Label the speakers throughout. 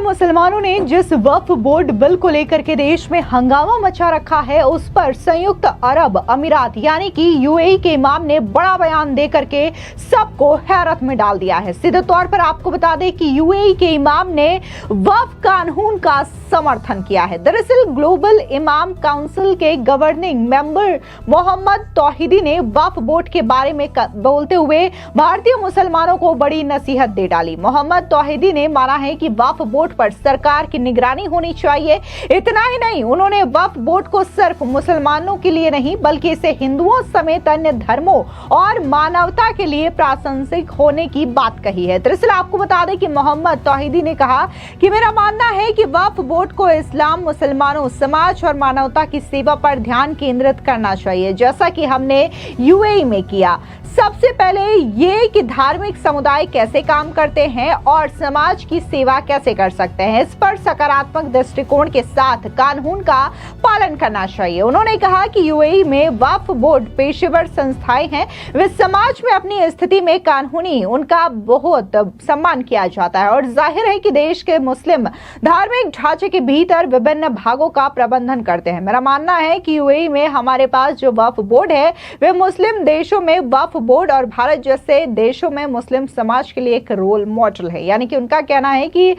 Speaker 1: मुसलमानों ने जिस वक्फ बोर्ड बिल को लेकर के देश में हंगामा मचा रखा है, उस पर संयुक्त अरब अमीरात यानी कि यूएई के इमाम ने बड़ा बयान देकर के सबको हैरत में डाल दिया है। सीधे तौर पर आपको बता दें कि यूएई के इमाम ने वक्फ कानून का समर्थन किया है। दरअसल ग्लोबल इमाम काउंसिल के गवर्निंग मेंबर मोहम्मद तौहीदी ने वक्फ बोर्ड के बारे में बोलते हुए भारतीय मुसलमानों को बड़ी नसीहत दे डाली। मोहम्मद तौहीदी ने माना है कि वक्फ बोर्ड पर सरकार की निगरानी होनी चाहिए। इतना ही नहीं, उन्होंने वक्फ बोर्ड को सिर्फ मुसलमानों के लिए नहीं बल्कि इसे हिंदुओं समेत अन्य धर्मों और मानवता के लिए प्रासंगिक होने की बात कही है। दरअसल आपको बता दें कि मोहम्मद तौहीदी ने कहा कि मेरा मानना है कि वक्फ बोर्ड को इस्लाम, मुसलमानों, समाज और मानवता की सेवा पर ध्यान केंद्रित करना चाहिए, जैसा कि हमने यूएई में किया। सबसे पहले ये कि धार्मिक समुदाय कैसे काम करते हैं और समाज की सेवा कैसे कर सकते हैं, इस पर सकारात्मक दृष्टिकोण के साथ कानून का पालन करना चाहिए। उन्होंने कहा कि यूएई में वक्फ बोर्ड पेशेवर संस्थाएं हैं, वे समाज में अपनी स्थिति में कानूनी उनका बहुत सम्मान किया जाता है और जाहिर है कि देश के मुस्लिम धार्मिक ढांचे के भीतर विभिन्न भागों का प्रबंधन करते हैं। मेरा मानना है कि यूएई में हमारे पास जो वक्फ बोर्ड है वे मुस्लिम देशों में वक्फ बोर्ड और भारत जैसे देशों में मुस्लिम समाज के लिए एक रोल मॉडल है। यानी कि उनका कहना है कि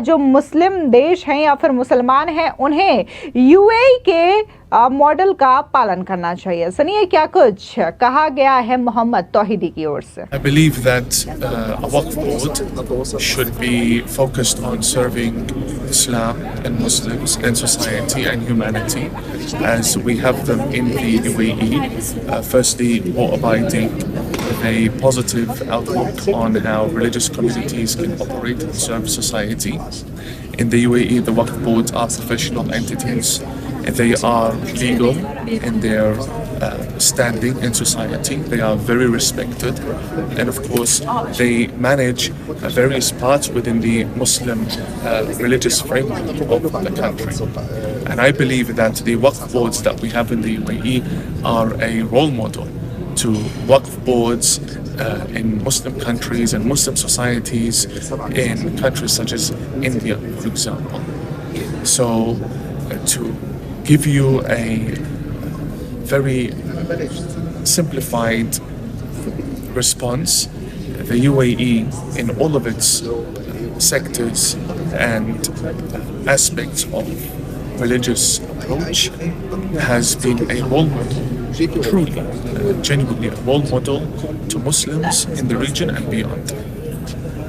Speaker 1: जो मुस्लिम देश हैं या फिर मुसलमान हैं उन्हें यूएई के मॉडल का पालन करना चाहिए। सुनिए क्या कुछ कहा गया है मोहम्मद तौहीदी की ओर से।
Speaker 2: I believe that a Waqf board should be focused on serving Islam and Muslims and society and humanity as we have them in the UAE. Firstly, law-abiding with a positive outlook on how religious communities can operate and serve society. In the UAE, the Waqf boards are professional entities. They are legal in their standing in society. They are very respected, and of course, they manage various parts within the Muslim religious framework of the country. And I believe that the Waqf boards that we have in the UAE are a role model to Waqf boards in Muslim countries and Muslim societies in countries such as India, for example. So, to give you a very simplified response, the UAE in all of its sectors and aspects of religious approach has been a role model, truly, genuinely a role model to Muslims in the region and beyond.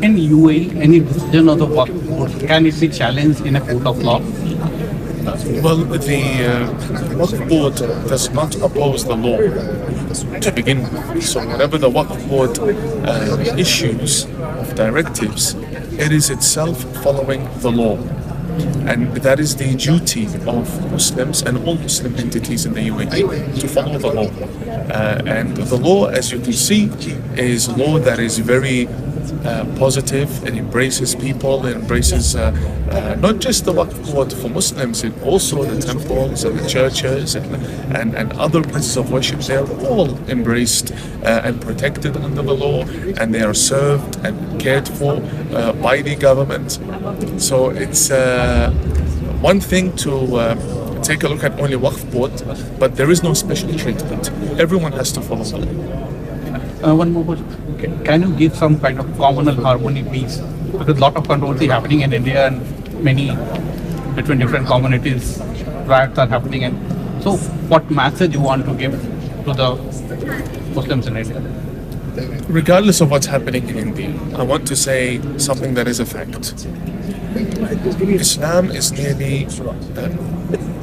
Speaker 3: In UAE, any decision of the Waqf board, can it be challenged in a court of law?
Speaker 2: Well, the Waqf board does not oppose the law to begin with. So whatever the Waqf board issues of directives, it is itself following the law. And that is the duty of Muslims and all Muslim entities in the UAE to follow the law. And the law, as you can see, is law that is very positive. It embraces people, it embraces not just the Waqf board for Muslims, it also the temples and the churches and other places of worship. They are all embraced and protected under the law, and they are served and cared for by the government. So it's one thing to take a look at only Waqf board, but there is no special treatment. Everyone has to follow the law.
Speaker 3: One more question. Can you give some kind of communal harmony peace? Because a lot of controversy happening in India and many between different communities, riots are happening. And so what message you want to give to the Muslims in India?
Speaker 2: Regardless of what's happening in India, I want to say something that is a fact. Islam is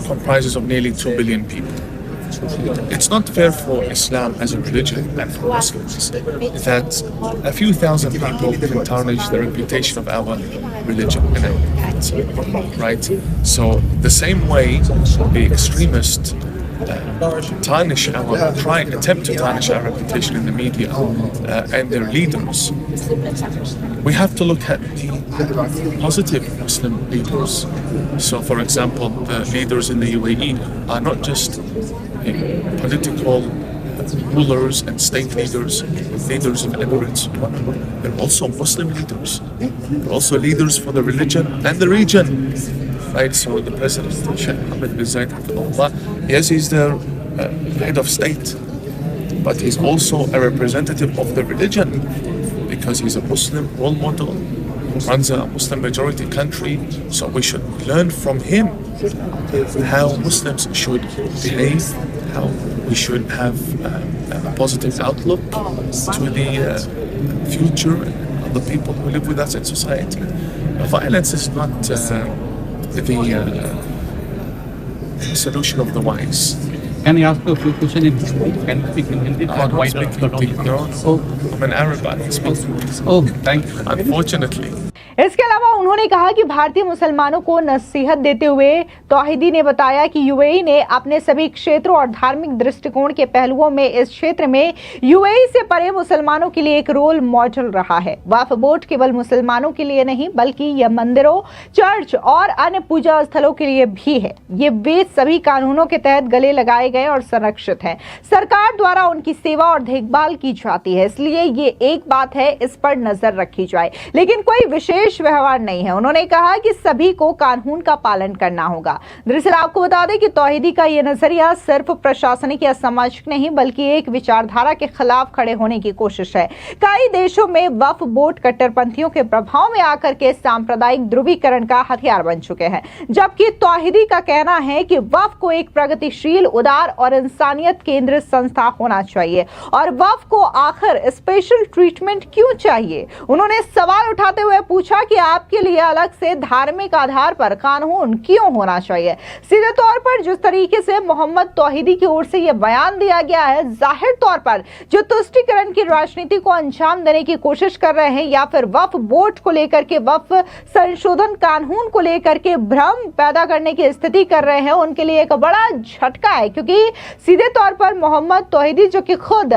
Speaker 2: comprises of nearly 2 billion people. It's not fair for Islam as a religion and for Muslims that a few thousand people can tarnish the reputation of our religion and our faith, right? So the same way the extremists attempt to tarnish our reputation in the media and their leaders, we have to look at the positive Muslim leaders. So, for example, the leaders in the UAE are not just political rulers and state leaders of Emirates. They're also Muslim leaders. They're also leaders for the religion and the region. Right, so the President, Sheikh Mohammed bin Zayed Hafidhullah, yes, he's the head of state, but he's also a representative of the religion because he's a Muslim role model who runs a Muslim majority country. So we should learn from him how Muslims should behave, how we should have a positive outlook to the future of the people who live with us in society. Violence is not the solution of the wise.
Speaker 3: Can I ask you a few questions in Hindi? Can you speak in Hindi?
Speaker 2: I don't speak Hindi. No, I'm an Arab. I don't speak Hindi.
Speaker 3: Oh, thank you.
Speaker 2: Unfortunately.
Speaker 1: इसके अलावा उन्होंने कहा कि भारतीय मुसलमानों को नसीहत देते हुए तौहीदी ने बताया कि यूएई ने अपने सभी क्षेत्रों और धार्मिक दृष्टिकोण के पहलुओं में इस क्षेत्र में यूएई से परे मुसलमानों के लिए एक रोल मॉडल रहा है। वक्फ बोर्ड केवल मुसलमानों के लिए नहीं बल्कि यह मंदिरों, चर्च और अन्य पूजा स्थलों के लिए भी है। ये वे सभी कानूनों के तहत गले लगाए गए और संरक्षित हैं। सरकार द्वारा उनकी सेवा और देखभाल की जाती है, इसलिए ये एक बात है, इस पर नजर रखी जाए, लेकिन कोई विशेष व्यवहार नहीं है। उन्होंने कहा कि सभी को कानून का पालन करना होगा। दरअसल आपको बता दें कि तौहीदी का यह नजरिया सिर्फ प्रशासनिक या सामाजिक नहीं बल्कि एक विचारधारा के खिलाफ खड़े होने की कोशिश है। कई देशों में वक्फ बोर्ड कट्टरपंथियों के प्रभाव में आकर के सांप्रदायिक ध्रुवीकरण का हथियार बन चुके हैं, जबकि तौहीदी का कहना है कि वक्फ को एक प्रगतिशील, उदार और इंसानियत केंद्रित संस्था होना चाहिए। और वक्फ को आखिर स्पेशल ट्रीटमेंट क्यों चाहिए? उन्होंने सवाल उठाते हुए पूछा कि आपके लिए अलग से धार्मिक आधार पर कानून क्यों होना चाहिए। सीधे तौर पर जिस तरीके से मोहम्मद तौहीदी की ओर से यह बयान दिया गया है, जाहिर तौर पर जो तुष्टीकरण की राजनीति को अंजाम देने की कोशिश कर रहे हैं या फिर वक्फ बोर्ड को लेकर के, वक्फ संशोधन कानून को लेकर के भ्रम पैदा करने की स्थिति कर रहे हैं, उनके लिए एक बड़ा झटका है। क्योंकि सीधे तौर पर मोहम्मद तौहीदी जो कि खुद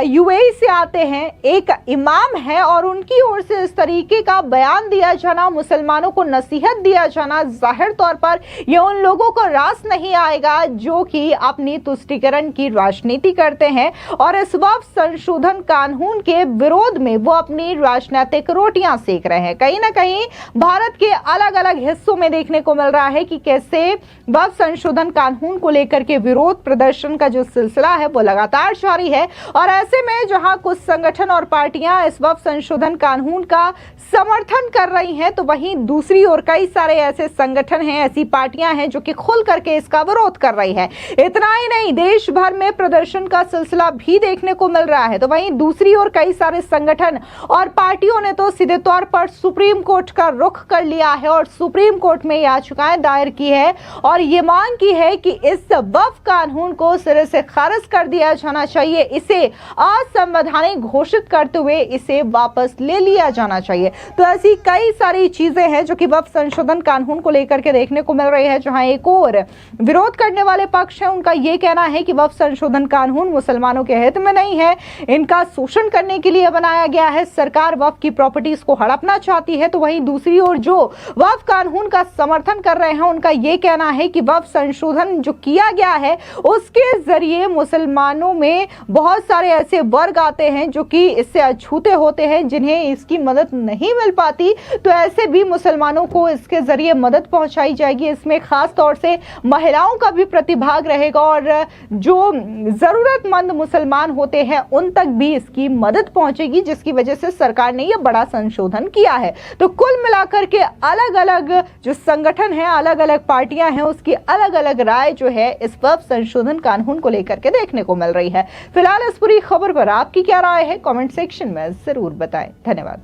Speaker 1: यूएई से आते हैं, एक इमाम है और उनकी ओर से इस तरीके का बयान दिया जाना, मुसलमानों को नसीहत दिया जाना, जाहिर तौर पर यह उन लोगों को रास नहीं आएगा जो कि अपनी तुष्टीकरण की राजनीति करते हैं और इस वक्फ संशोधन कानून के विरोध में वो अपनी राजनीतिक रोटियां सेक रहे हैं। कहीं ना कहीं भारत के अलग अलग हिस्सों में देखने को मिल रहा है कि कैसे वक्फ संशोधन कानून को लेकर के विरोध प्रदर्शन का जो सिलसिला है वो लगातार जारी है। और ऐसे में जहां कुछ संगठन और पार्टियां इस वक्फ संशोधन कानून का समर्थन कर रही हैं, तो वहीं दूसरी ओर कई सारे ऐसे संगठन हैं, ऐसी पार्टियां हैं जो कि खुल करके इसका विरोध कर रही है। इतना ही नहीं, देश भर में प्रदर्शन का सिलसिला भी देखने को मिल रहा है। तो वहीं दूसरी ओर कई सारे संगठन और पार्टियों ने तो सीधे तौर पर सुप्रीम कोर्ट का रुख कर लिया है और सुप्रीम कोर्ट में याचिकाएं दायर की है और ये मांग की है कि इस वक्फ कानून को सिरे से खारिज कर दिया जाना चाहिए, इसे असंवैधानिक घोषित करते हुए इसे वापस ले लिया जाना चाहिए। तो ऐसी कई सारी चीजें हैं जो कि वक्फ संशोधन कानून को लेकर के देखने को मिल रही है। जहां एक और विरोध करने वाले पक्ष है, उनका यह कहना है कि वक्फ संशोधन कानून मुसलमानों के हित में नहीं है, इनका शोषण करने के लिए बनाया गया है, सरकार वक्फ की प्रॉपर्टीज को हड़पना चाहती है। तो वहीं दूसरी ओर जो वक्फ कानून का समर्थन कर रहे हैं, उनका यह कहना है कि वक्फ संशोधन जो किया गया है उसके जरिए मुसलमानों में बहुत सारे ऐसे वर्ग आते हैं जो कि इससे अछूते होते हैं, जिन्हें इसकी मदद नहीं मिल पाती। तो ऐसे भी मुसलमानों को इसके जरिए मदद पहुंचाई जाएगी। इसमें खास तौर से महिलाओं का भी प्रतिभाग रहेगा और जो जरूरतमंद मुसलमान होते हैं उन तक भी इसकी मदद पहुंचेगी, जिसकी वजह से सरकार ने यह बड़ा संशोधन किया है। तो कुल मिलाकर के अलग अलग जो संगठन है, अलग अलग पार्टियां हैं, उसकी अलग अलग राय जो है इस वक्फ संशोधन कानून को लेकर के देखने को मिल रही है। फिलहाल इस पूरी खबर पर आपकी क्या राय है, कमेंट सेक्शन में जरूर बताएं। धन्यवाद।